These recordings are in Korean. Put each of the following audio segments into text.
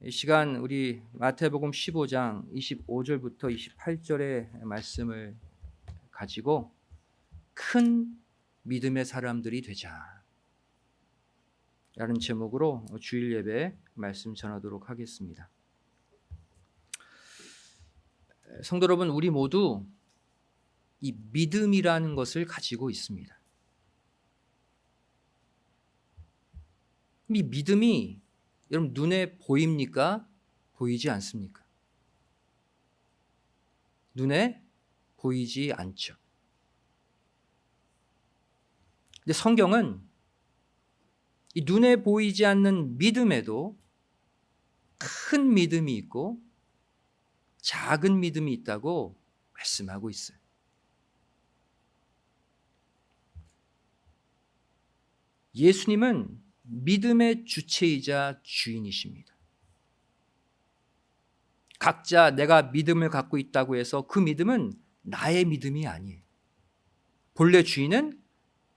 이 시간 우리 마태복음 15장 25절부터 28절의 말씀을 가지고 큰 믿음의 사람들이 되자 라는 제목으로 주일 예배 말씀 전하도록 하겠습니다. 성도 여러분, 우리 모두 이 믿음이라는 것을 가지고 있습니다. 이 믿음이 여러분 눈에 보입니까? 보이지 않습니까? 눈에 보이지 않죠. 근데 성경은 이 눈에 보이지 않는 믿음에도 큰 믿음이 있고 작은 믿음이 있다고 말씀하고 있어요. 예수님은 믿음의 주체이자 주인이십니다. 각자 내가 믿음을 갖고 있다고 해서 그 믿음은 나의 믿음이 아니에요. 본래 주인은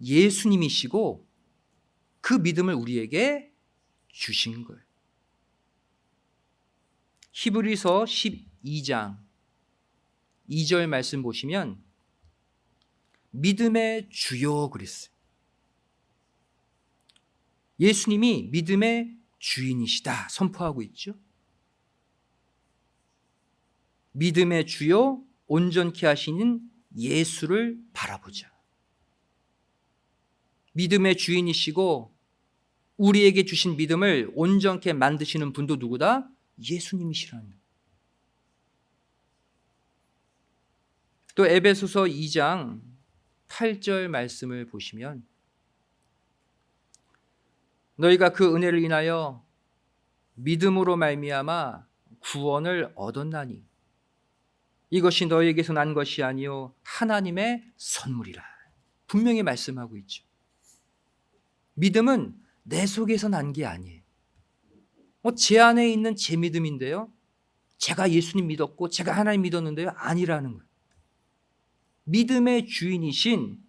예수님이시고 그 믿음을 우리에게 주신 거예요. 히브리서 12장 2절 말씀 보시면 믿음의 주요 그랬어요. 예수님이 믿음의 주인이시다 선포하고 있죠. 믿음의 주요 온전케 하시는 예수를 바라보자. 믿음의 주인이시고 우리에게 주신 믿음을 온전케 만드시는 분도 누구다? 예수님이시라는 거예요. 또 에베소서 2장 8절 말씀을 보시면 너희가 그 은혜를 인하여 믿음으로 말미암아 구원을 얻었나니 이것이 너희에게서 난 것이 아니요 하나님의 선물이라. 분명히 말씀하고 있죠. 믿음은 내 속에서 난 게 아니에요. 제 안에 있는 제 믿음인데요, 제가 예수님 믿었고 제가 하나님 믿었는데요, 아니라는 거예요. 믿음의 주인이신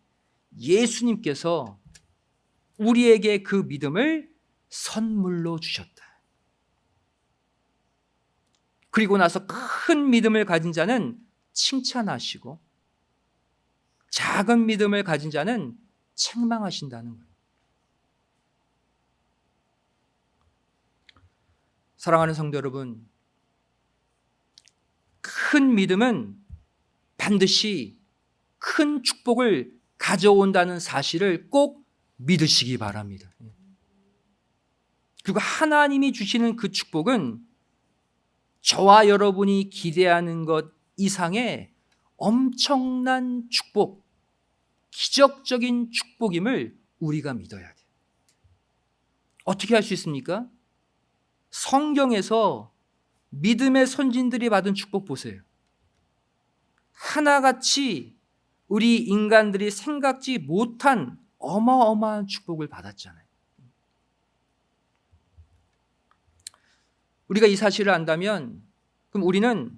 예수님께서 우리에게 그 믿음을 선물로 주셨다. 그리고 나서 큰 믿음을 가진 자는 칭찬하시고 작은 믿음을 가진 자는 책망하신다는 거예요. 사랑하는 성도 여러분, 큰 믿음은 반드시 큰 축복을 가져온다는 사실을 꼭 믿으시기 바랍니다. 그리고 하나님이 주시는 그 축복은 저와 여러분이 기대하는 것 이상의 엄청난 축복, 기적적인 축복임을 우리가 믿어야 돼요. 어떻게 할 수 있습니까? 성경에서 믿음의 선진들이 받은 축복 보세요. 하나같이 우리 인간들이 생각지 못한 어마어마한 축복을 받았잖아요. 우리가 이 사실을 안다면 그럼 우리는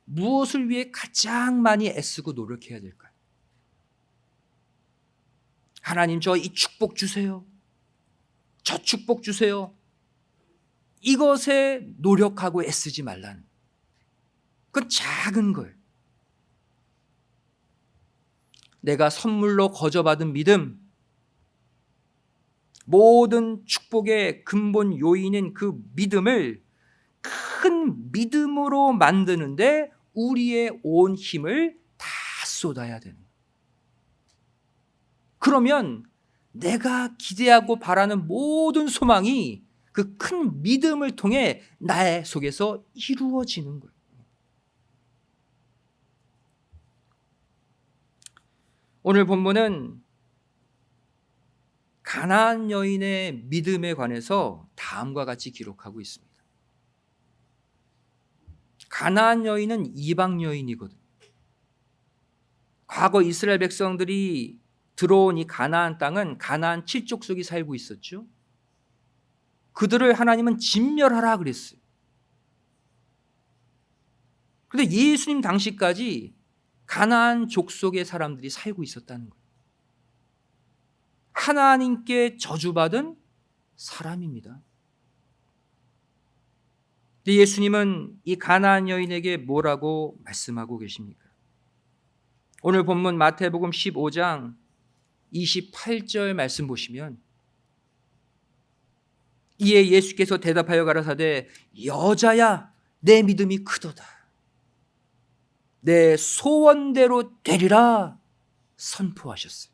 무엇을 위해 가장 많이 애쓰고 노력해야 될까요? 하나님, 저 이 축복 주세요. 저 축복 주세요. 이것에 노력하고 애쓰지 말라는, 그건 작은 거예요. 내가 선물로 거저받은 믿음, 모든 축복의 근본 요인인 그 믿음을 큰 믿음으로 만드는데 우리의 온 힘을 다 쏟아야 되는 거예요. 그러면 내가 기대하고 바라는 모든 소망이 그 큰 믿음을 통해 나의 속에서 이루어지는 거예요. 오늘 본문은 가나안 여인의 믿음에 관해서 다음과 같이 기록하고 있습니다. 가나안 여인은 이방 여인이거든요. 과거 이스라엘 백성들이 들어온 이 가나안 땅은 가나안 7족속이 살고 있었죠. 그들을 하나님은 진멸하라 그랬어요. 그런데 예수님 당시까지 가나안 족속의 사람들이 살고 있었다는 거예요. 하나님께 저주받은 사람입니다. 근데 예수님은 이 가나안 여인에게 뭐라고 말씀하고 계십니까? 오늘 본문 마태복음 15장 28절 말씀 보시면 이에 예수께서 대답하여 가라사대 여자야 내 믿음이 크도다. 내 소원대로 되리라 선포하셨어요.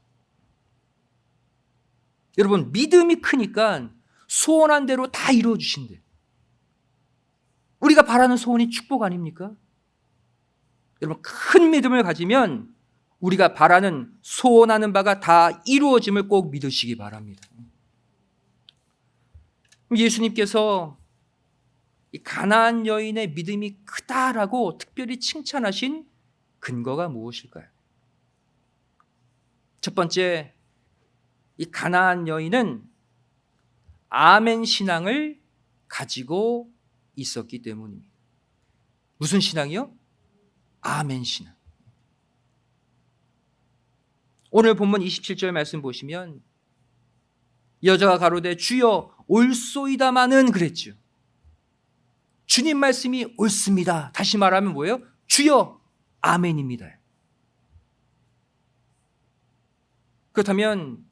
여러분 믿음이 크니까 소원한 대로 다 이루어 주신대요. 우리가 바라는 소원이 축복 아닙니까? 여러분 큰 믿음을 가지면 우리가 바라는 소원하는 바가 다 이루어짐을 꼭 믿으시기 바랍니다. 예수님께서 이 가나안 여인의 믿음이 크다라고 특별히 칭찬하신 근거가 무엇일까요? 첫 번째, 이 가나안 여인은 아멘 신앙을 가지고 있었기 때문입니다. 무슨 신앙이요? 아멘 신앙. 오늘 본문 27절 말씀 보시면 여자가 가로되 주여 옳소이다마는 그랬죠. 주님 말씀이 옳습니다. 다시 말하면 뭐예요? 주여 아멘입니다. 그렇다면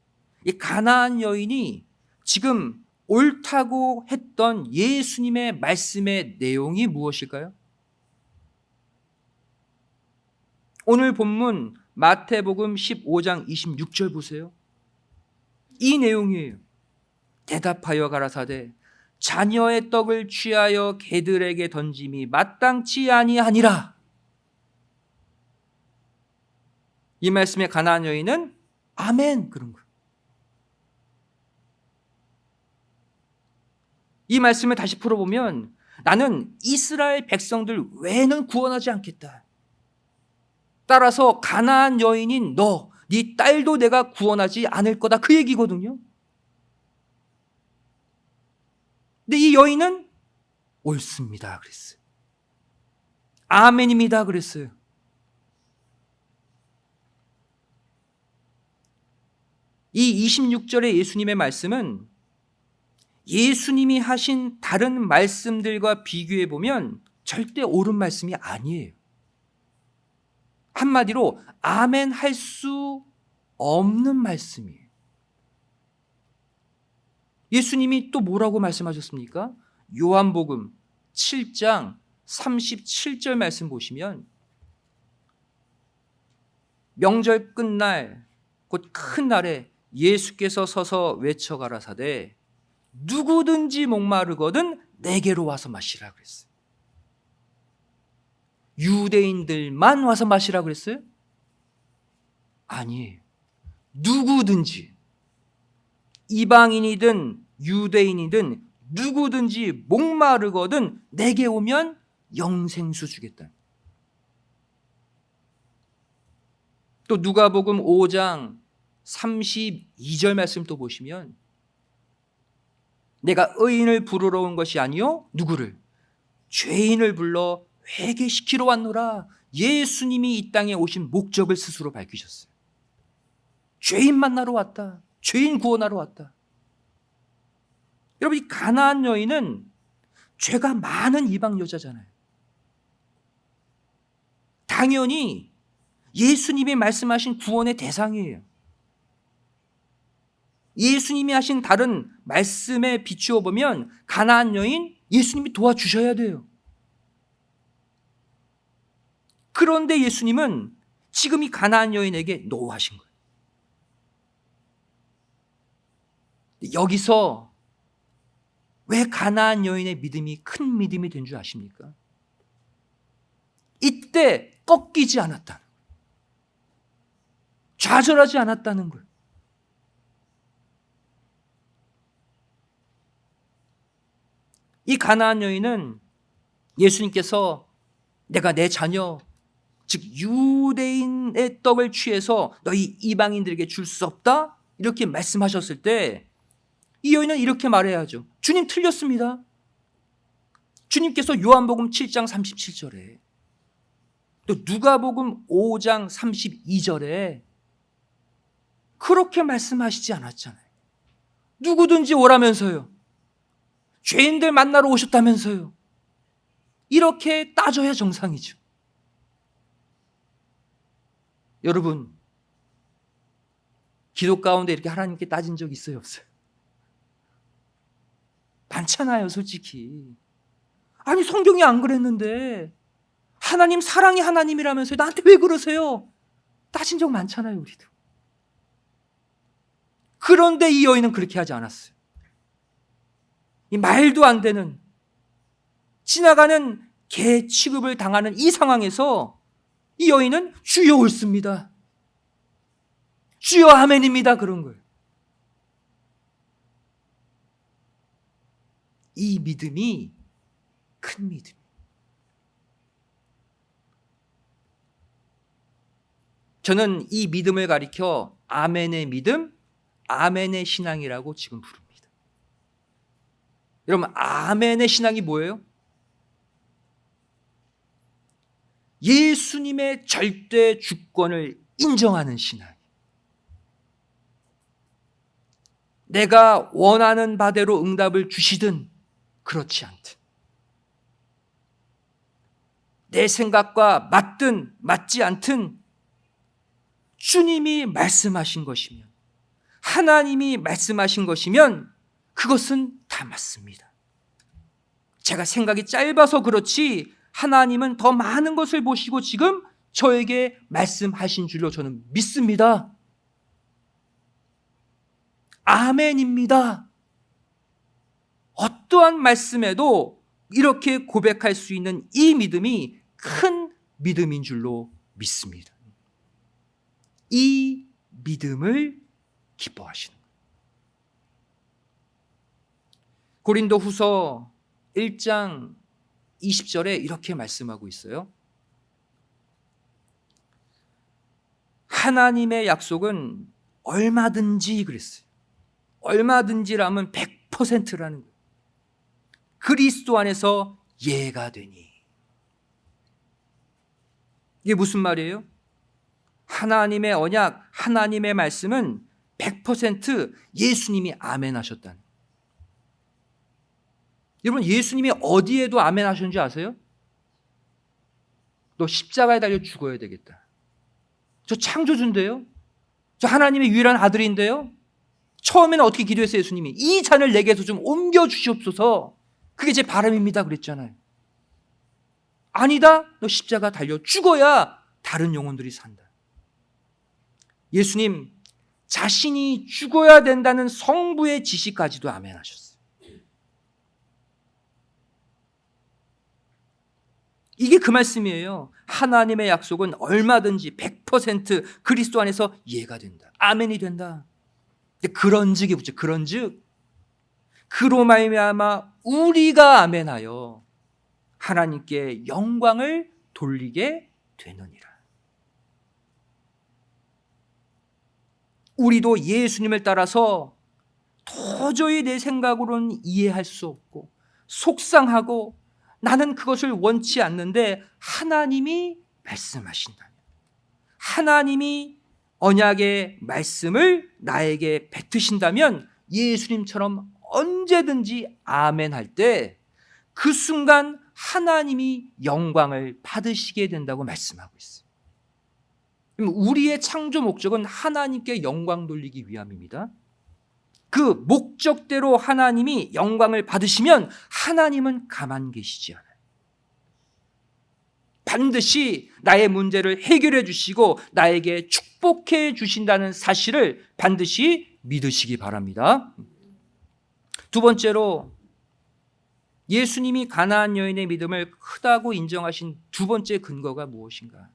이 가나안 여인이 지금 옳다고 했던 예수님의 말씀의 내용이 무엇일까요? 오늘 본문 마태복음 15장 26절 보세요. 이 내용이에요. 대답하여 가라사대 자녀의 떡을 취하여 개들에게 던짐이 마땅치 아니하니라. 이 말씀에 가나안 여인은 아멘 그런 거예요. 이 말씀을 다시 풀어보면 나는 이스라엘 백성들 외에는 구원하지 않겠다. 따라서 가나안 여인인 너, 네 딸도 내가 구원하지 않을 거다 그 얘기거든요. 근데 이 여인은 옳습니다 그랬어요. 아멘입니다 그랬어요. 이 26절의 예수님의 말씀은 예수님이 하신 다른 말씀들과 비교해 보면 절대 옳은 말씀이 아니에요. 한마디로 아멘 할 수 없는 말씀이에요. 예수님이 또 뭐라고 말씀하셨습니까? 요한복음 7장 37절 말씀 보시면 명절 끝날 곧 큰 날에 예수께서 서서 외쳐 가라사대 누구든지 목마르거든 내게로 와서 마시라 그랬어요. 유대인들만 와서 마시라 그랬어요? 아니에요. 누구든지 이방인이든 유대인이든 누구든지 목마르거든 내게 오면 영생수 주겠다. 또 누가복음 5장 32절 말씀 또 보시면 내가 의인을 부르러 온 것이 아니요 누구를? 죄인을 불러 회개시키러 왔노라. 예수님이 이 땅에 오신 목적을 스스로 밝히셨어요. 죄인 만나러 왔다. 죄인 구원하러 왔다. 여러분 이 가나안 여인은 죄가 많은 이방 여자잖아요. 당연히 예수님이 말씀하신 구원의 대상이에요. 예수님이 하신 다른 말씀에 비추어 보면 가나안 여인 예수님이 도와주셔야 돼요. 그런데 예수님은 지금 이 가나안 여인에게 노하신 거예요. 여기서 왜 가나안 여인의 믿음이 큰 믿음이 된 줄 아십니까? 이때 꺾이지 않았다는 거예요. 좌절하지 않았다는 거예요. 이 가나안 여인은 예수님께서 내가 내 자녀 즉 유대인의 떡을 취해서 너희 이방인들에게 줄 수 없다 이렇게 말씀하셨을 때 이 여인은 이렇게 말해야죠. 주님 틀렸습니다. 주님께서 요한복음 7장 37절에 또 누가복음 5장 32절에 그렇게 말씀하시지 않았잖아요. 누구든지 오라면서요. 죄인들 만나러 오셨다면서요. 이렇게 따져야 정상이죠. 여러분, 기도 가운데 이렇게 하나님께 따진 적 있어요, 없어요? 많잖아요, 솔직히. 아니, 성경이 안 그랬는데 하나님 사랑이 하나님이라면서요, 나한테 왜 그러세요? 따진 적 많잖아요, 우리도. 그런데 이 여인은 그렇게 하지 않았어요. 이 말도 안 되는, 지나가는 개 취급을 당하는 이 상황에서 이 여인은 주여 옳습니다, 주여 아멘입니다, 그런 거예요. 이 믿음이 큰 믿음. 저는 이 믿음을 가리켜 아멘의 믿음, 아멘의 신앙이라고 지금 부릅니다. 여러분, 아멘의 신앙이 뭐예요? 예수님의 절대 주권을 인정하는 신앙. 내가 원하는 바대로 응답을 주시든 그렇지 않든, 내 생각과 맞든 맞지 않든 주님이 말씀하신 것이면, 하나님이 말씀하신 것이면 그것은 다 맞습니다. 제가 생각이 짧아서 그렇지 하나님은 더 많은 것을 보시고 지금 저에게 말씀하신 줄로 저는 믿습니다. 아멘입니다. 어떠한 말씀에도 이렇게 고백할 수 있는 이 믿음이 큰 믿음인 줄로 믿습니다. 이 믿음을 기뻐하시는 거예요. 고린도후서 1장 20절에 이렇게 말씀하고 있어요. 하나님의 약속은 얼마든지 그랬어요. 얼마든지라면 100%라는 거예요. 그리스도 안에서 예가 되니. 이게 무슨 말이에요? 하나님의 언약, 하나님의 말씀은 100% 예수님이 아멘 하셨다는. 여러분, 예수님이 어디에도 아멘 하셨는지 아세요? 너 십자가에 달려 죽어야 되겠다. 저 창조주인데요? 저 하나님의 유일한 아들인데요? 처음에는 어떻게 기도했어요, 예수님이? 이 잔을 내게서 좀 옮겨 주시옵소서. 그게 제 바람입니다 그랬잖아요. 아니다, 너 십자가 달려 죽어야 다른 영혼들이 산다. 예수님 자신이 죽어야 된다는 성부의 지시까지도 아멘 하셨어요. 이게 그 말씀이에요. 하나님의 약속은 얼마든지 100% 그리스도 안에서 예가 된다, 아멘이 된다. 그런즉이 붙죠. 그런즉 그로 말미암아 우리가 아멘하여 하나님께 영광을 돌리게 되느니라. 우리도 예수님을 따라서 도저히 내 생각으로는 이해할 수 없고 속상하고 나는 그것을 원치 않는데 하나님이 말씀하신다면, 하나님이 언약의 말씀을 나에게 뱉으신다면 예수님처럼 언제든지 아멘 할 때 그 순간 하나님이 영광을 받으시게 된다고 말씀하고 있어요. 우리의 창조 목적은 하나님께 영광 돌리기 위함입니다. 그 목적대로 하나님이 영광을 받으시면 하나님은 가만 계시지 않아요. 반드시 나의 문제를 해결해 주시고 나에게 축복해 주신다는 사실을 반드시 믿으시기 바랍니다. 두 번째로, 예수님이 가나안 여인의 믿음을 크다고 인정하신 두 번째 근거가 무엇인가?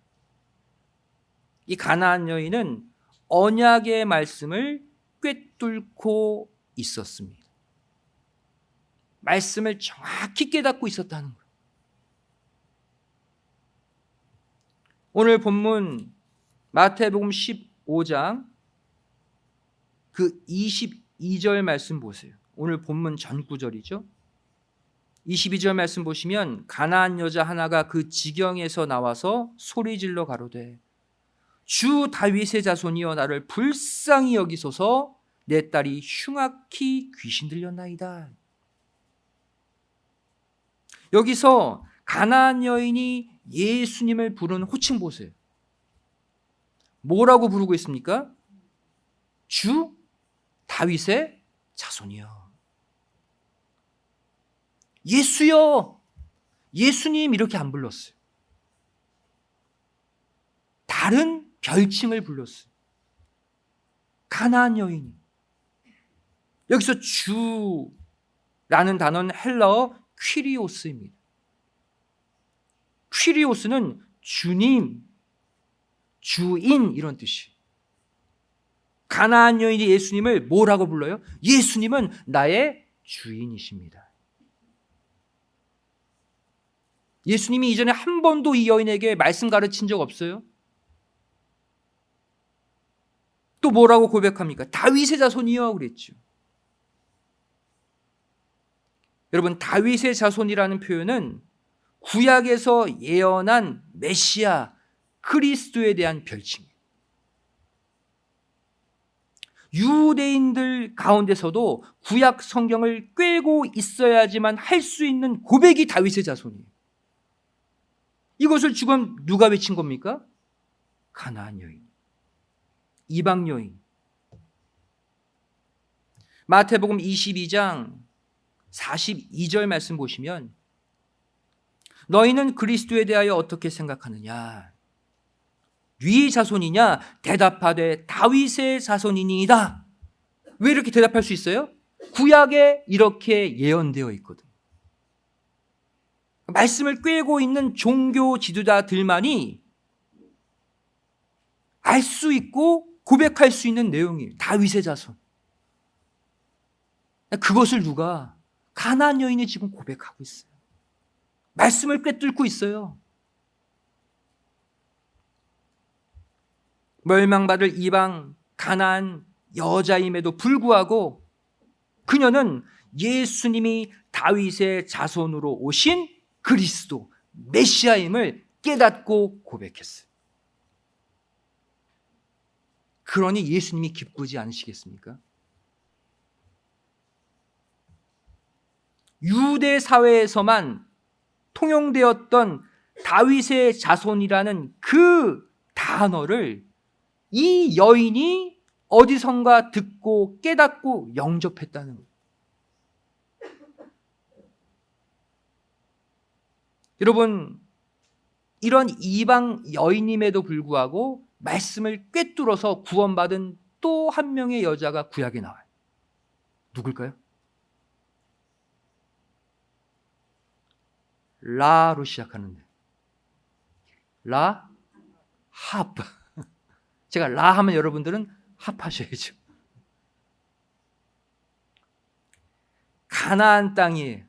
이 가나안 여인은 언약의 말씀을 꿰뚫고 있었습니다. 말씀을 정확히 깨닫고 있었다는 거예요. 오늘 본문 마태복음 15장 그 22절 말씀 보세요. 오늘 본문 전 구절이죠. 22절 말씀 보시면 가나안 여자 하나가 그 지경에서 나와서 소리질러 가로되 주 다윗의 자손이여 나를 불쌍히 여기소서, 내 딸이 흉악히 귀신 들렸나이다. 여기서 가나안 여인이 예수님을 부르는 호칭 보세요. 뭐라고 부르고 있습니까? 주 다윗의 자손이여. 예수여, 예수님 이렇게 안 불렀어요. 다른 별칭을 불렀어요. 가나안 여인이. 여기서 주라는 단어는 헬라어 퀴리오스입니다. 퀴리오스는 주님, 주인 이런 뜻이에요. 가나안 여인이 예수님을 뭐라고 불러요? 예수님은 나의 주인이십니다. 예수님이 이전에 한 번도 이 여인에게 말씀 가르친 적 없어요? 또 뭐라고 고백합니까? 다윗의 자손이여 그랬죠. 여러분, 다윗의 자손이라는 표현은 구약에서 예언한 메시아 그리스도에 대한 별칭이에요. 유대인들 가운데서도 구약 성경을 꿰고 있어야지만 할 수 있는 고백이 다윗의 자손이에요. 이것을 지금 누가 외친 겁니까? 가나안 여인, 이방 여인. 마태복음 22장 42절 말씀 보시면 너희는 그리스도에 대하여 어떻게 생각하느냐? 네 자손이냐? 대답하되 다윗의 자손이니이다. 왜 이렇게 대답할 수 있어요? 구약에 이렇게 예언되어 있거든. 말씀을 꿰고 있는 종교 지도자들만이 알 수 있고 고백할 수 있는 내용이에요. 다윗의 자손. 그것을 누가? 가나안 여인이 지금 고백하고 있어요. 말씀을 꿰뚫고 있어요. 멸망받을 이방 가나안 여자임에도 불구하고 그녀는 예수님이 다윗의 자손으로 오신 그리스도 메시아임을 깨닫고 고백했어요. 그러니 예수님이 기쁘지 않으시겠습니까? 유대 사회에서만 통용되었던 다윗의 자손이라는 그 단어를 이 여인이 어디선가 듣고 깨닫고 영접했다는 거예요. 여러분, 이런 이방 여인임에도 불구하고 말씀을 꿰뚫어서 구원받은 또 한 명의 여자가 구약에 나와요. 누굴까요? 라로 시작하는데 라 합. 제가 라 하면 여러분들은 합하셔야죠. 가나안 땅이에요.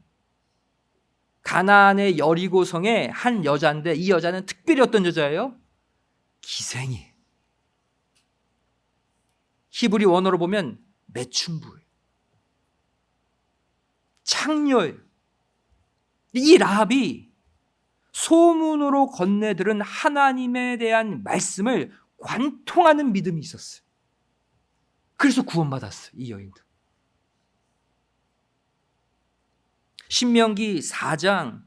가나안의 여리고성의 한 여자인데 이 여자는 특별히 어떤 여자예요? 기생이. 히브리 원어로 보면 매춘부예요. 창녀예요. 이 라합이 소문으로 건네들은 하나님에 대한 말씀을 관통하는 믿음이 있었어요. 그래서 구원받았어요, 이 여인도. 신명기 4장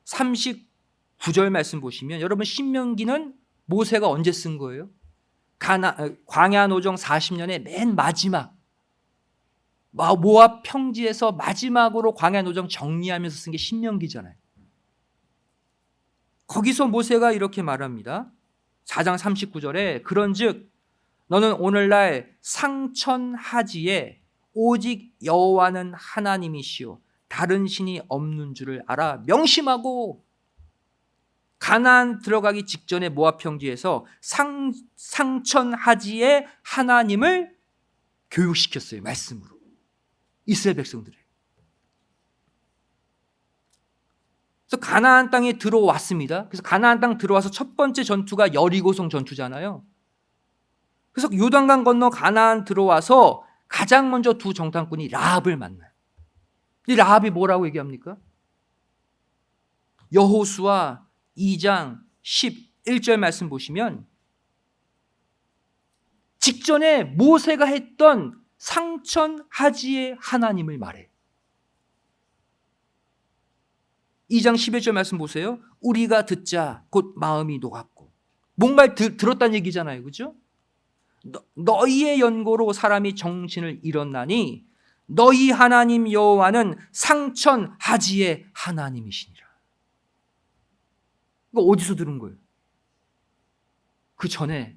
39절 말씀 보시면 여러분, 신명기는 모세가 언제 쓴 거예요? 광야 노정 40년의 맨 마지막 모압 평지에서 마지막으로 광야 노정 정리하면서 쓴 게 신명기잖아요. 거기서 모세가 이렇게 말합니다. 4장 39절에 그런즉 너는 오늘날 상천하지에 오직 여호와는 하나님이시오 다른 신이 없는 줄을 알아 명심하고. 가나안 들어가기 직전에 모압 평지에서 상천하지에 하나님을 교육시켰어요. 말씀으로. 이스라엘 백성들을. 그래서 가나안 땅에 들어왔습니다. 그래서 가나안 땅 들어와서 첫 번째 전투가 여리고성 전투잖아요. 그래서 요단강 건너 가나안 들어와서 가장 먼저 두 정탐꾼이 라합을 만나요. 이 라합이 뭐라고 얘기합니까? 여호수아 2장 11절 말씀 보시면 직전에 모세가 했던 상천하지의 하나님을 말해. 2장 11절 말씀 보세요. 우리가 듣자 곧 마음이 녹았고. 뭔가를 들었다는 얘기잖아요. 그죠? 너희의 연고로 사람이 정신을 잃었나니 너희 하나님 여호와는 상천하지의 하나님이시니라. 이거 어디서 들은 거예요? 그 전에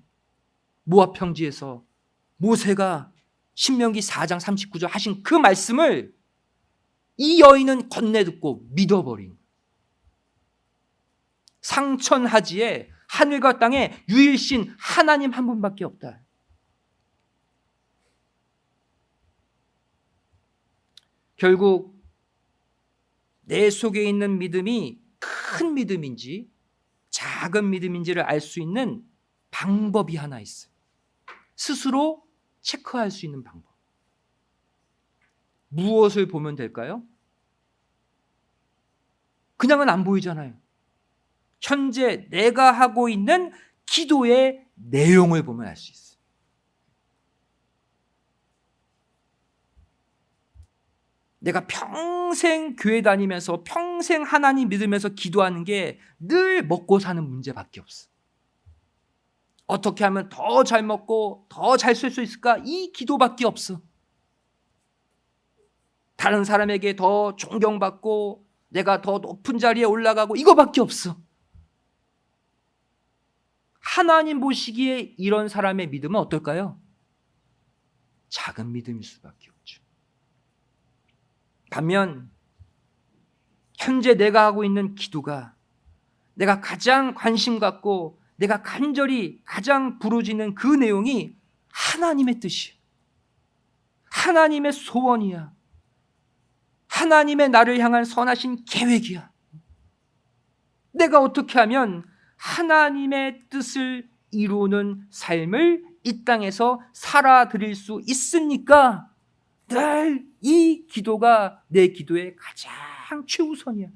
모압 평지에서 모세가 신명기 4장 39절 하신 그 말씀을 이 여인은 건네 듣고 믿어버린 거예요. 상천하지에 하늘과 땅에 유일신 하나님 한 분밖에 없다. 결국 내 속에 있는 믿음이 큰 믿음인지 작은 믿음인지를 알 수 있는 방법이 하나 있어요. 스스로 체크할 수 있는 방법. 무엇을 보면 될까요? 그냥은 안 보이잖아요. 현재 내가 하고 있는 기도의 내용을 보면 알 수 있어요. 내가 평생 교회 다니면서 평생 하나님 믿으면서 기도하는 게 늘 먹고 사는 문제밖에 없어. 어떻게 하면 더 잘 먹고 더 잘 쓸 수 있을까? 이 기도밖에 없어. 다른 사람에게 더 존경받고 내가 더 높은 자리에 올라가고 이거밖에 없어. 하나님 보시기에 이런 사람의 믿음은 어떨까요? 작은 믿음일 수밖에 없죠. 반면 현재 내가 하고 있는 기도가 내가 가장 관심 갖고 내가 간절히 가장 부르짖는 그 내용이 하나님의 뜻이야. 하나님의 소원이야. 하나님의 나를 향한 선하신 계획이야. 내가 어떻게 하면 하나님의 뜻을 이루는 삶을 이 땅에서 살아드릴 수 있습니까? 늘 이 기도가 내 기도의 가장 최우선이야.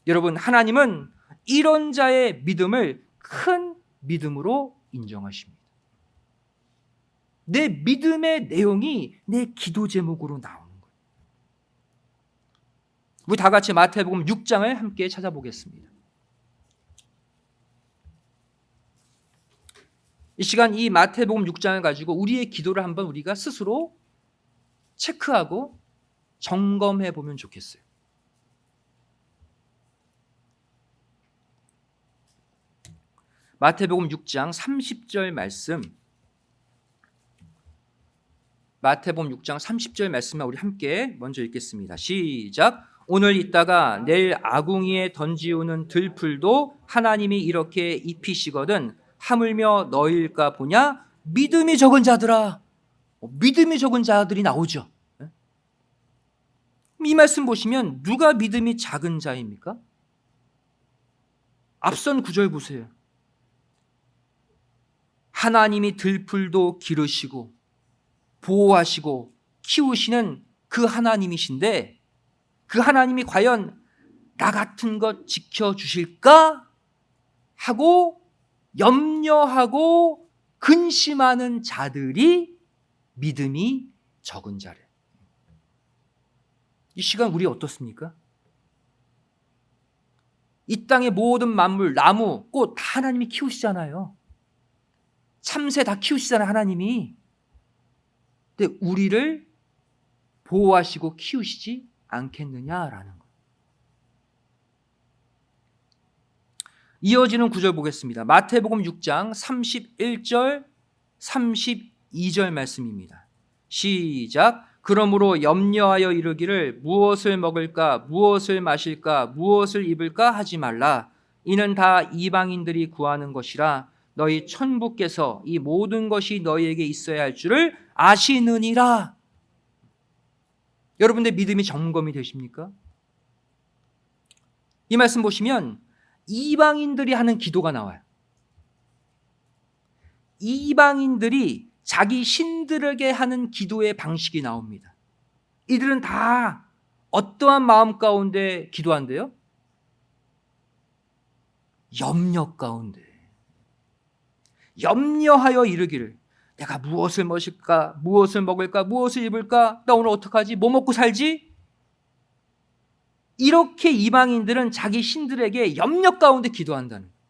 여러분, 하나님은 이런 자의 믿음을 큰 믿음으로 인정하십니다. 내 믿음의 내용이 내 기도 제목으로 나오는 거예요. 우리 다 같이 마태복음 6장을 함께 찾아보겠습니다. 이 시간 이 마태복음 6장을 가지고 우리의 기도를 한번 우리가 스스로 체크하고 점검해 보면 좋겠어요. 마태복음 6장 30절 말씀, 마태복음 6장 30절 말씀을 우리 함께 먼저 읽겠습니다. 시작. 오늘 있다가 내일 아궁이에 던지우는 들풀도 하나님이 이렇게 입히시거든 하물며 너희일까 보냐? 믿음이 적은 자들아. 믿음이 적은 자들이 나오죠. 이 말씀 보시면 누가 믿음이 작은 자입니까? 앞선 구절 보세요. 하나님이 들풀도 기르시고 보호하시고 키우시는 그 하나님이신데 그 하나님이 과연 나 같은 것 지켜주실까? 하고 염려하고 근심하는 자들이 믿음이 적은 자래. 이 시간 우리 어떻습니까? 이 땅의 모든 만물, 나무, 꽃 다 하나님이 키우시잖아요. 참새 다 키우시잖아요, 하나님이. 근데 우리를 보호하시고 키우시지 않겠느냐라는 거. 이어지는 구절 보겠습니다. 마태복음 6장 31절, 32절 말씀입니다. 시작. 그러므로 염려하여 이르기를 무엇을 먹을까, 무엇을 마실까, 무엇을 입을까 하지 말라. 이는 다 이방인들이 구하는 것이라. 너희 천부께서 이 모든 것이 너희에게 있어야 할 줄을 아시느니라. 여러분들 믿음이 점검이 되십니까? 이 말씀 보시면 이방인들이 하는 기도가 나와요. 이방인들이 자기 신들에게 하는 기도의 방식이 나옵니다. 이들은 다 어떠한 마음 가운데 기도한대요? 염려 가운데. 염려하여 이르기를 내가 무엇을 마실까, 무엇을 먹을까, 무엇을 입을까, 나 오늘 어떡하지, 뭐 먹고 살지? 이렇게 이방인들은 자기 신들에게 염려 가운데 기도한다는 거예요.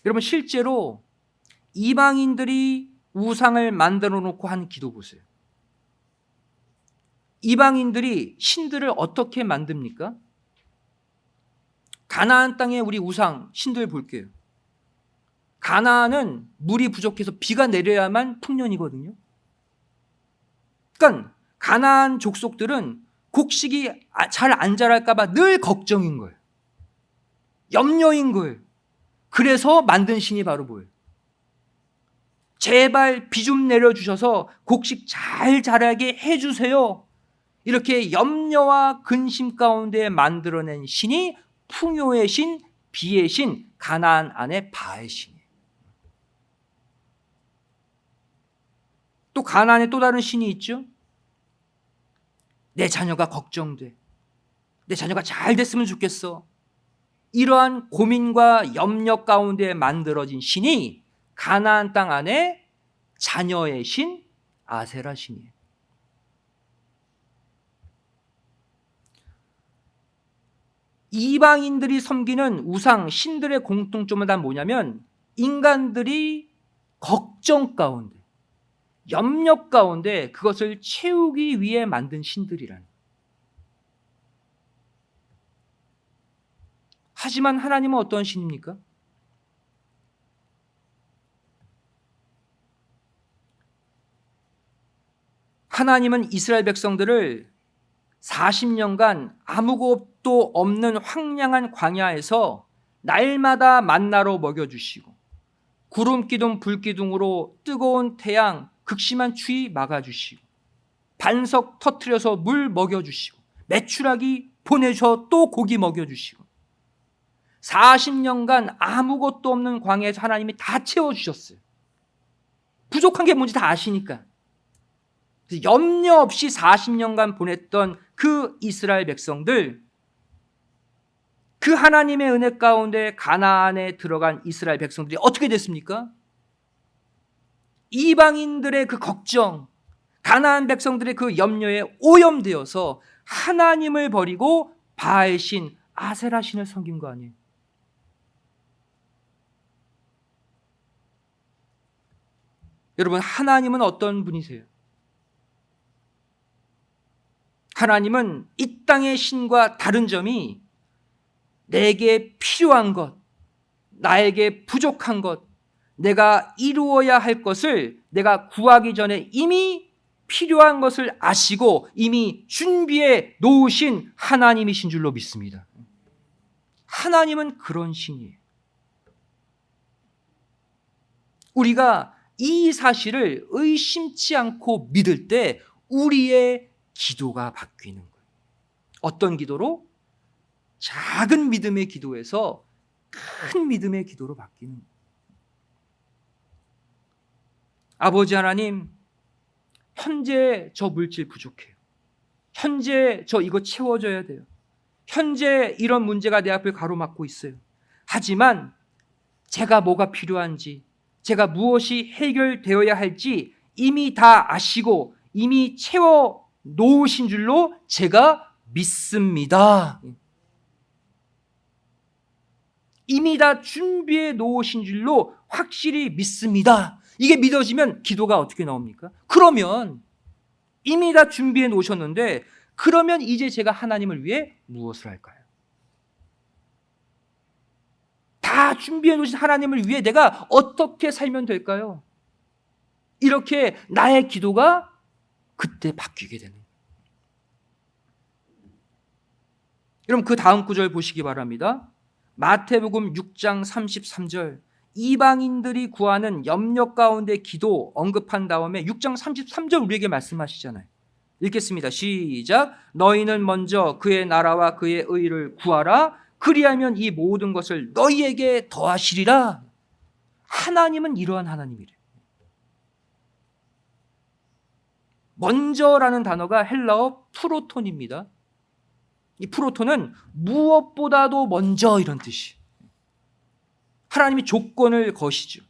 여러분, 실제로 이방인들이 우상을 만들어 놓고 한 기도 보세요. 이방인들이 신들을 어떻게 만듭니까? 가나안 땅에 우리 우상 신들 볼게요. 가나안은 물이 부족해서 비가 내려야만 풍년이거든요. 그러니까 가나안 족속들은 곡식이 잘 안 자랄까 봐 늘 걱정인 거예요. 염려인 거예요. 그래서 만든 신이 바로 뭐예요? 제발 비 좀 내려주셔서 곡식 잘 자라게 해주세요. 이렇게 염려와 근심 가운데 만들어낸 신이 풍요의 신, 비의 신, 가나안 안의 바의 신이에요. 또 가나안에 또 다른 신이 있죠. 내 자녀가 걱정돼. 내 자녀가 잘 됐으면 좋겠어. 이러한 고민과 염려 가운데 만들어진 신이 가나안 땅 안에 자녀의 신 아세라 신이에요. 이방인들이 섬기는 우상 신들의 공통점은 다 뭐냐면 인간들이 걱정 가운데, 염려 가운데 그것을 채우기 위해 만든 신들이라는 거예요. 하지만 하나님은 어떤 신입니까? 하나님은 이스라엘 백성들을 40년간 아무것도 없는 황량한 광야에서 날마다 만나로 먹여주시고 구름 기둥 불 기둥으로 뜨거운 태양 극심한 추위 막아주시고 반석 터트려서 물 먹여주시고 메추라기 보내셔 또 고기 먹여주시고 40년간 아무것도 없는 광야에서 하나님이 다 채워주셨어요. 부족한 게 뭔지 다 아시니까. 염려 없이 40년간 보냈던 그 이스라엘 백성들, 그 하나님의 은혜 가운데 가나안에 들어간 이스라엘 백성들이 어떻게 됐습니까? 이방인들의 그 걱정, 가나안 백성들의 그 염려에 오염되어서 하나님을 버리고 바알 신, 아세라 신을 섬긴 거 아니에요? 여러분, 하나님은 어떤 분이세요? 하나님은 이 땅의 신과 다른 점이 내게 필요한 것, 나에게 부족한 것, 내가 이루어야 할 것을 내가 구하기 전에 이미 필요한 것을 아시고 이미 준비해 놓으신 하나님이신 줄로 믿습니다. 하나님은 그런 신이에요. 우리가 이 사실을 의심치 않고 믿을 때 우리의 기도가 바뀌는 거예요. 어떤 기도로? 작은 믿음의 기도에서 큰 믿음의 기도로 바뀌는 거예요. 아버지 하나님, 현재 저 물질 부족해요. 현재 저 이거 채워줘야 돼요. 현재 이런 문제가 내 앞을 가로막고 있어요. 하지만 제가 뭐가 필요한지, 제가 무엇이 해결되어야 할지 이미 다 아시고 이미 채워 놓으신 줄로 제가 믿습니다. 이미 다 준비해 놓으신 줄로 확실히 믿습니다. 이게 믿어지면 기도가 어떻게 나옵니까? 그러면 이미 다 준비해 놓으셨는데 그러면 이제 제가 하나님을 위해 무엇을 할까요? 다 준비해 놓으신 하나님을 위해 내가 어떻게 살면 될까요? 이렇게 나의 기도가 그때 바뀌게 되는 거예요. 여러분, 그 다음 구절 보시기 바랍니다. 마태복음 6장 33절, 이방인들이 구하는 염려 가운데 기도 언급한 다음에 6장 33절 우리에게 말씀하시잖아요. 읽겠습니다. 시작. 너희는 먼저 그의 나라와 그의 의를 구하라. 그리하면 이 모든 것을 너희에게 더하시리라. 하나님은 이러한 하나님이래요. 먼저라는 단어가 헬라어 프로톤입니다. 이 프로톤은 무엇보다도 먼저 이런 뜻이. 하나님이 조건을 거시죠.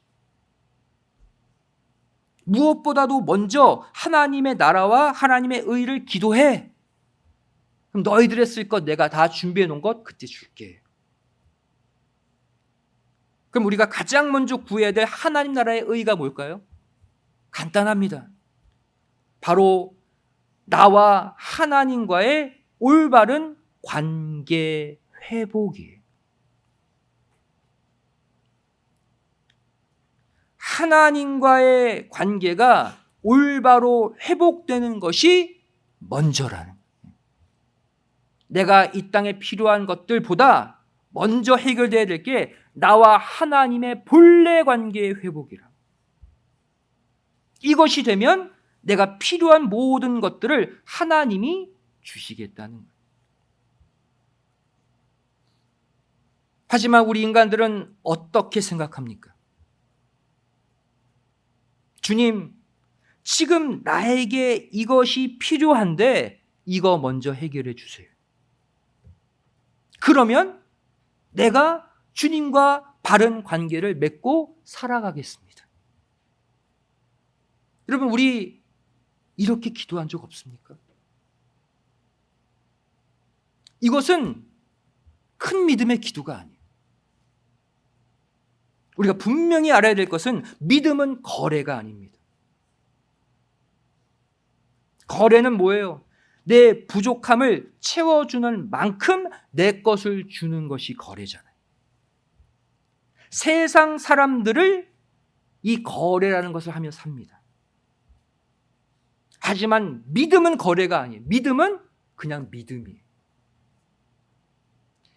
무엇보다도 먼저 하나님의 나라와 하나님의 의를 기도해. 그럼 너희들의 쓸 것 내가 다 준비해 놓은 것 그때 줄게. 그럼 우리가 가장 먼저 구해야 될 하나님 나라의 의가 뭘까요? 간단합니다. 바로 나와 하나님과의 올바른 관계 회복이에요. 하나님과의 관계가 올바로 회복되는 것이 먼저라는 거예요. 내가 이 땅에 필요한 것들보다 먼저 해결돼야 될 게 나와 하나님의 본래 관계의 회복이라. 이것이 되면 내가 필요한 모든 것들을 하나님이 주시겠다는 거예요. 하지만 우리 인간들은 어떻게 생각합니까? 주님, 지금 나에게 이것이 필요한데 이거 먼저 해결해 주세요. 그러면 내가 주님과 바른 관계를 맺고 살아가겠습니다. 여러분, 우리 이렇게 기도한 적 없습니까? 이것은 큰 믿음의 기도가 아니에요. 우리가 분명히 알아야 될 것은 믿음은 거래가 아닙니다. 거래는 뭐예요? 내 부족함을 채워주는 만큼 내 것을 주는 것이 거래잖아요. 세상 사람들을 이 거래라는 것을 하며 삽니다. 하지만 믿음은 거래가 아니에요. 믿음은 그냥 믿음이에요.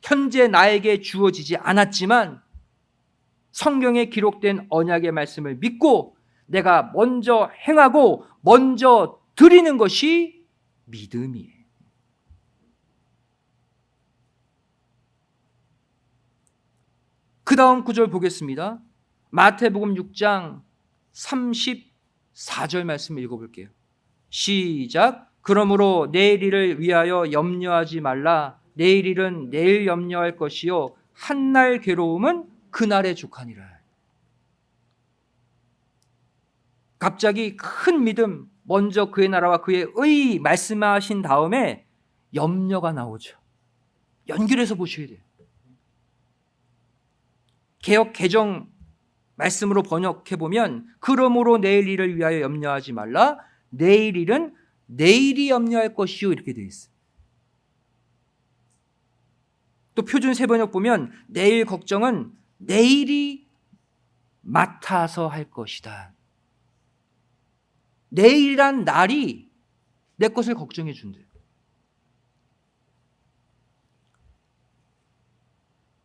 현재 나에게 주어지지 않았지만 성경에 기록된 언약의 말씀을 믿고 내가 먼저 행하고 먼저 드리는 것이 믿음이에요. 그 다음 구절 보겠습니다. 마태복음 6장 34절 말씀 읽어볼게요. 시작. 그러므로 내일 일을 위하여 염려하지 말라. 내일 일은 내일 염려할 것이요 한날 괴로움은 그날에 족하니라. 갑자기 큰 믿음, 먼저 그의 나라와 그의 의 말씀하신 다음에 염려가 나오죠. 연결해서 보셔야 돼요. 개역 개정 말씀으로 번역해보면 그러므로 내일 일을 위하여 염려하지 말라. 내일 일은 내일이 염려할 것이요 이렇게 되어 있어요. 또 표준 세번역 보면 내일 걱정은 내일이 맡아서 할 것이다. 내일이란 날이 내 것을 걱정해 준대요.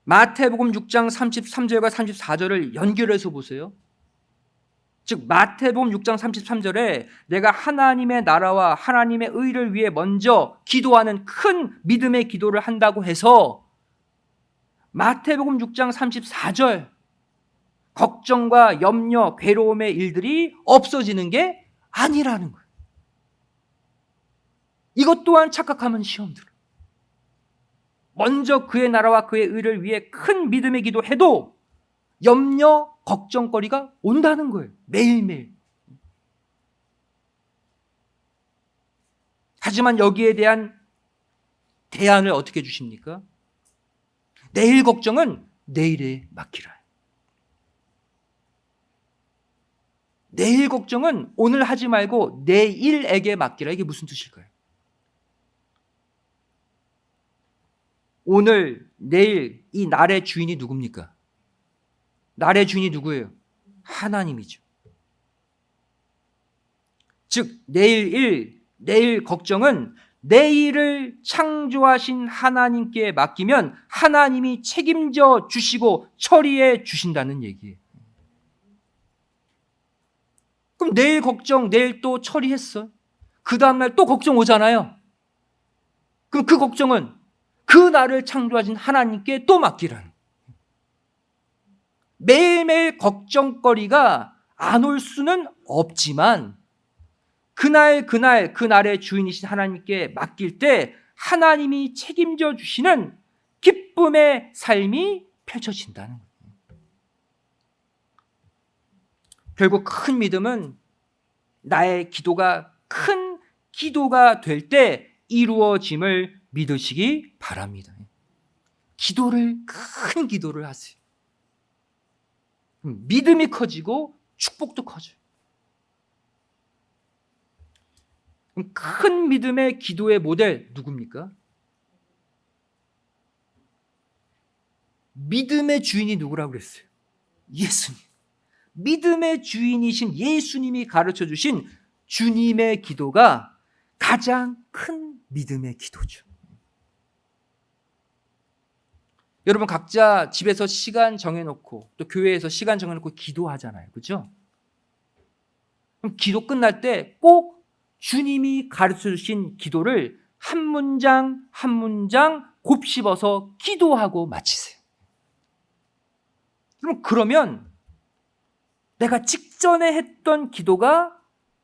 마태복음 6장 33절과 34절을 연결해서 보세요. 즉 마태복음 6장 33절에 내가 하나님의 나라와 하나님의 의를 위해 먼저 기도하는 큰 믿음의 기도를 한다고 해서 마태복음 6장 34절 걱정과 염려, 괴로움의 일들이 없어지는 게 아니라는 거예요. 이것 또한 착각하면 시험 들어요. 먼저 그의 나라와 그의 의를 위해 큰 믿음의 기도해도 염려, 걱정거리가 온다는 거예요. 매일매일. 하지만 여기에 대한 대안을 어떻게 주십니까? 내일 걱정은 내일에 맡기라. 내일 걱정은 오늘 하지 말고 내일에게 맡기라. 이게 무슨 뜻일까요? 오늘, 내일 이 날의 주인이 누굽니까? 날의 주인이 누구예요? 하나님이죠. 즉 내일 일, 내일 걱정은 내일을 창조하신 하나님께 맡기면 하나님이 책임져 주시고 처리해 주신다는 얘기예요. 그럼 내일 걱정, 내일 또 처리했어. 그 다음날 또 걱정 오잖아요. 그럼 그 걱정은 그 날을 창조하신 하나님께 또 맡기라는. 매일매일 걱정거리가 안 올 수는 없지만 그날 그 날의 주인이신 하나님께 맡길 때 하나님이 책임져 주시는 기쁨의 삶이 펼쳐진다는 거예요. 결국 큰 믿음은 나의 기도가 큰 기도가 될 때 이루어짐을 믿으시기 바랍니다. 큰 기도를 하세요. 믿음이 커지고 축복도 커져요. 큰 믿음의 기도의 모델 누굽니까? 믿음의 주인이 누구라고 그랬어요? 예수님. 믿음의 주인이신 예수님이 가르쳐 주신 주님의 기도가 가장 큰 믿음의 기도죠. 여러분 각자 집에서 시간 정해놓고 또 교회에서 시간 정해놓고 기도하잖아요. 그렇죠? 그럼 기도 끝날 때 꼭 주님이 가르쳐 주신 기도를 한 문장 한 문장 곱씹어서 기도하고 마치세요. 그러면 내가 직전에 했던 기도가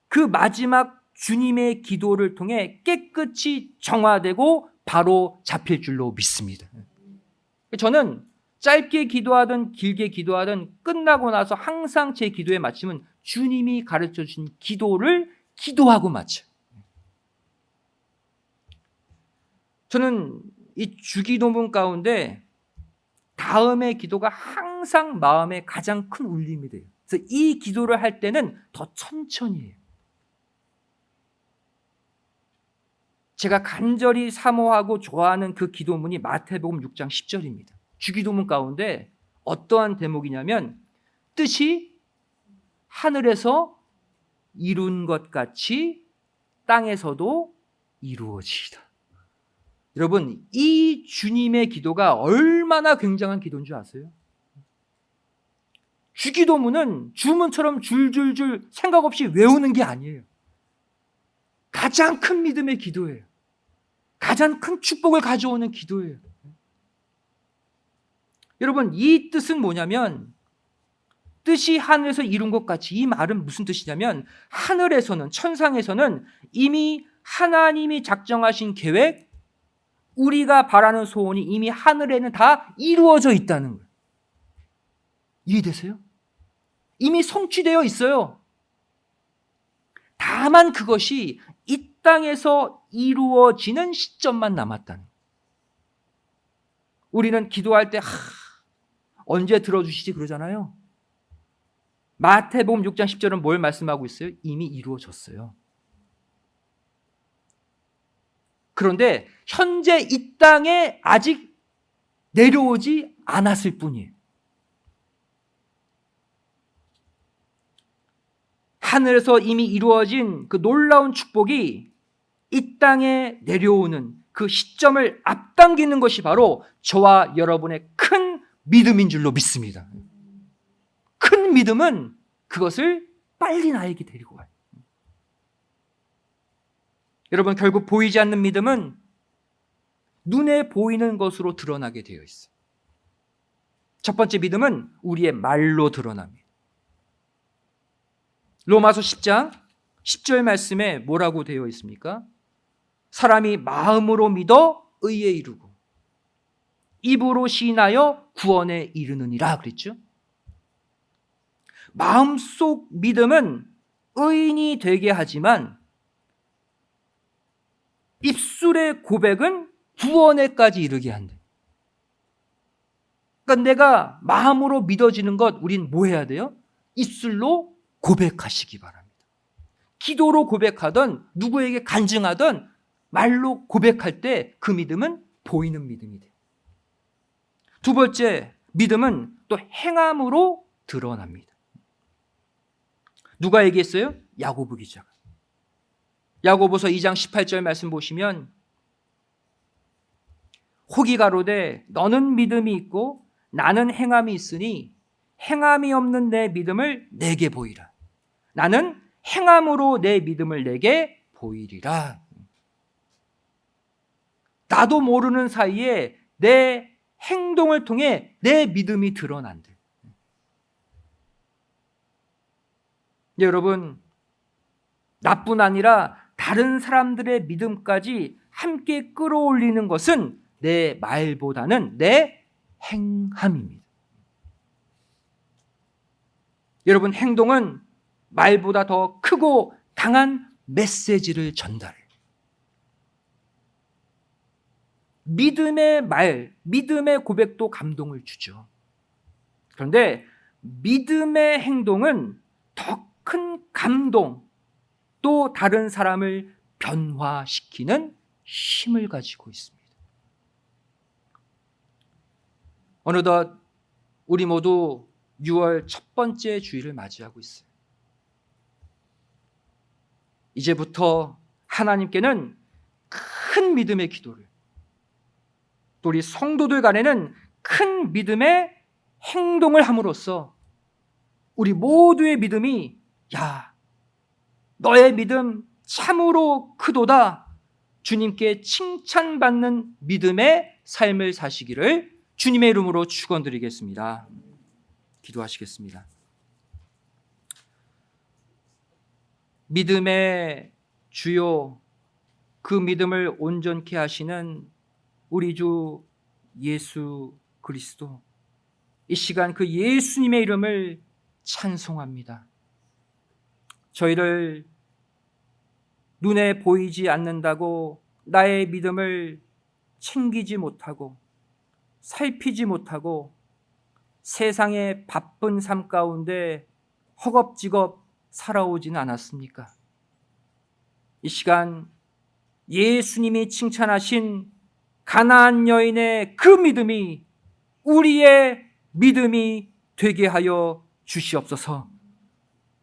그 마지막 주님의 기도를 통해 깨끗이 정화되고 바로 잡힐 줄로 믿습니다. 저는 짧게 기도하든 길게 기도하든 끝나고 나서 항상 제 기도의 마침은 주님이 가르쳐 주신 기도를 기도하고 마쳐요. 저는 이 주기도문 가운데 다음의 기도가 항상 마음에 가장 큰 울림이 돼요. 그래서 이 기도를 할 때는 더 천천히 해요. 제가 간절히 사모하고 좋아하는 그 기도문이 마태복음 6장 10절입니다. 주기도문 가운데 어떠한 대목이냐면 뜻이 하늘에서 이룬 것 같이 땅에서도 이루어지이다. 여러분 이 주님의 기도가 얼마나 굉장한 기도인 줄 아세요? 주기도문은 주문처럼 줄줄줄 생각 없이 외우는 게 아니에요. 가장 큰 믿음의 기도예요. 가장 큰 축복을 가져오는 기도예요. 여러분 이 뜻은 뭐냐면 뜻이 하늘에서 이룬 것 같이, 이 말은 무슨 뜻이냐면 하늘에서는, 천상에서는 이미 하나님이 작정하신 계획, 우리가 바라는 소원이 이미 하늘에는 다 이루어져 있다는 거예요. 이해되세요? 이미 성취되어 있어요. 다만 그것이 이 땅에서 이루어지는 시점만 남았다는 거예요. 우리는 기도할 때 언제 들어주시지 그러잖아요. 마태복음 6장 10절은 뭘 말씀하고 있어요? 이미 이루어졌어요. 그런데 현재 이 땅에 아직 내려오지 않았을 뿐이에요. 하늘에서 이미 이루어진 그 놀라운 축복이 이 땅에 내려오는 그 시점을 앞당기는 것이 바로 저와 여러분의 큰 믿음인 줄로 믿습니다. 큰 믿음은 그것을 빨리 나에게 데리고 가요. 여러분 결국 보이지 않는 믿음은 눈에 보이는 것으로 드러나게 되어 있어요. 첫 번째 믿음은 우리의 말로 드러납니다. 로마서 10장 10절 말씀에 뭐라고 되어 있습니까? 사람이 마음으로 믿어 의에 이르고 입으로 시인하여 구원에 이르느니라 그랬죠. 마음속 믿음은 의인이 되게 하지만 입술의 고백은 구원에까지 이르게 한대. 그러니까 내가 마음으로 믿어지는 것 우린 뭐 해야 돼요? 입술로 고백하시기 바랍니다. 기도로 고백하던 누구에게 간증하던 말로 고백할 때 그 믿음은 보이는 믿음이 돼요. 두 번째 믿음은 또 행함으로 드러납니다. 누가 얘기했어요? 야고보 기자가. 야고보서 2장 18절 말씀 보시면 혹이 가로되 너는 믿음이 있고 나는 행함이 있으니 행함이 없는 내 믿음을 내게 보이라. 나는 행함으로 내 믿음을 내게 보이리라. 나도 모르는 사이에 내 행동을 통해 내 믿음이 드러난대. 여러분, 나뿐 아니라 다른 사람들의 믿음까지 함께 끌어올리는 것은 내 말보다는 내 행함입니다. 여러분, 행동은 말보다 더 크고 강한 메시지를 전달해. 믿음의 말, 믿음의 고백도 감동을 주죠. 그런데 믿음의 행동은 더 큰 감동, 또 다른 사람을 변화시키는 힘을 가지고 있습니다. 어느덧 우리 모두 6월 첫 번째 주일을 맞이하고 있어요. 이제부터 하나님께는 큰 믿음의 기도를, 또 우리 성도들 간에는 큰 믿음의 행동을 함으로써 우리 모두의 믿음이 야, 너의 믿음 참으로 크도다, 주님께 칭찬받는 믿음의 삶을 사시기를 주님의 이름으로 축원드리겠습니다. 기도하시겠습니다. 믿음의 주요, 그 믿음을 온전케 하시는 우리 주 예수 그리스도, 이 시간 그 예수님의 이름을 찬송합니다. 저희를 눈에 보이지 않는다고 나의 믿음을 챙기지 못하고 살피지 못하고 세상의 바쁜 삶 가운데 허겁지겁 살아오지는 않았습니까? 이 시간 예수님이 칭찬하신 가나안 여인의 그 믿음이 우리의 믿음이 되게 하여 주시옵소서.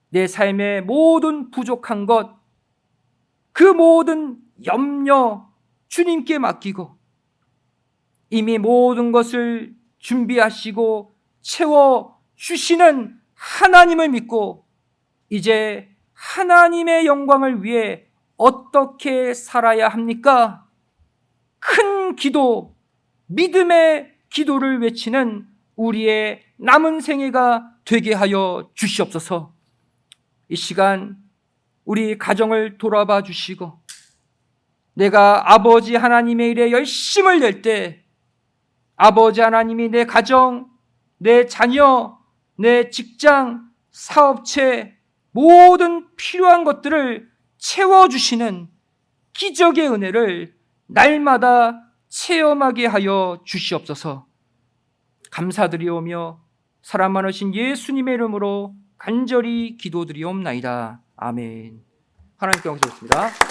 내 삶의 모든 부족한 것, 그 모든 염려 주님께 맡기고 이미 모든 것을 준비하시고 채워주시는 하나님을 믿고 이제 하나님의 영광을 위해 어떻게 살아야 합니까? 큰 기도, 믿음의 기도를 외치는 우리의 남은 생애가 되게 하여 주시옵소서. 이 시간 우리 가정을 돌아봐 주시고 내가 아버지 하나님의 일에 열심을 낼 때 아버지 하나님이 내 가정, 내 자녀, 내 직장, 사업체 모든 필요한 것들을 채워주시는 기적의 은혜를 날마다 체험하게 하여 주시옵소서. 감사드리오며 사랑 많으신 예수님의 이름으로 간절히 기도드리옵나이다. 아멘. 하나님께 영광 드리겠습니다.